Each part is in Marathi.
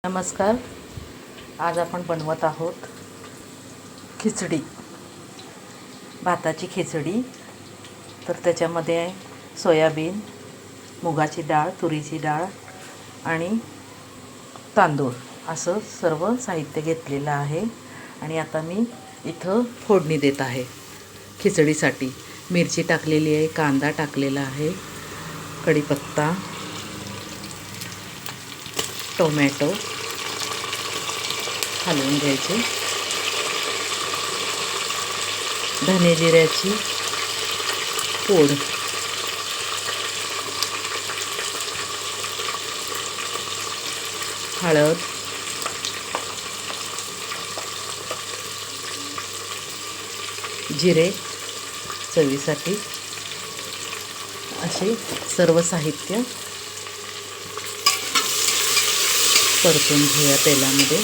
नमस्कार. आज आपण बनवत आहोत खिचडी, भाताची खिचडी. तर त्याच्यामध्ये सोयाबीन, मुगाची डाळ, तुरीची डाळ आणि तांदूळ असं सर्व साहित्य घेतलेलं आहे. आणि आता मी इथं फोडणी देत आहे खिचडीसाठी. मिरची टाकलेली आहे, कांदा टाकलेला आहे, कढीपत्ता, टोमॅटो हलवून घ्यायचे, धने जिऱ्याची पूड, हळद, जिरे चवीसाठी असे सर्व साहित्य परतून घेऊया तेलामध्ये.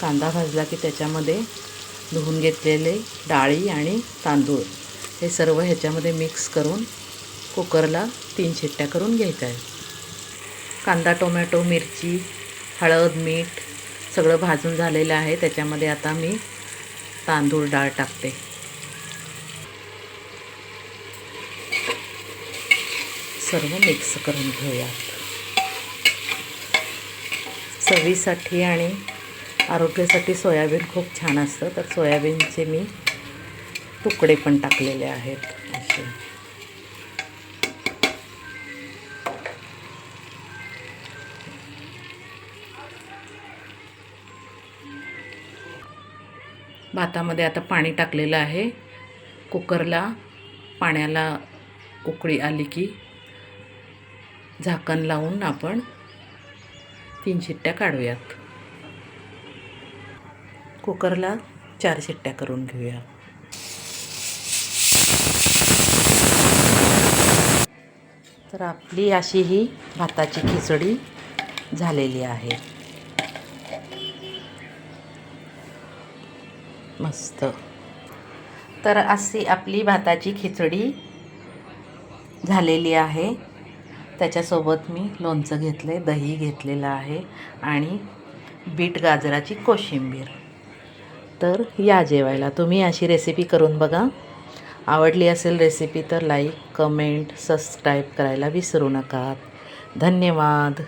कांदा भाजला की त्याच्यामध्ये धुवून घेतलेले डाळी आणि तांदूळ हे सर्व ह्याच्यामध्ये मिक्स करून कुकरला 3 शिट्ट्या करून घ्यायच्या आहे. कांदा, टोमॅटो, मिरची, हळद, मीठ सगळं भाजून झालेलं आहे. त्याच्यामध्ये आता मी तांदूळ डाळ टाकते. सर्व मिक्स करून घेऊया. चवीसाठी आणि आरोग्यासाठी सोयाबीन खूप छान असतं. तर सोयाबीनचे मी तुकडे पण टाकलेले आहेत असे. भातामध्ये आता पाणी टाकलेलं आहे. कुकरला पाण्याला उकळी आली की झाकण लावून आपण 3 शिट्ट्या काढूयात. कुकरला 4 शिट्ट्या करून घेऊया. तर आपली अशी ही भाताची खिचडी झालेली आहे. मस्त. तर अशी आपली भाताची खिचडी झालेली आहे. त्याच्यासोबत मी लोणचं घेतले, दही घेतलेलं आहे आणि बीट गाजराची कोशिंबीर. तर या जेवायला. तुम्ही अशी रेसिपी करून बघा. आवडली असेल रेसिपी तर लाईक, कमेंट, सबस्क्राईब करायला विसरू नका. धन्यवाद.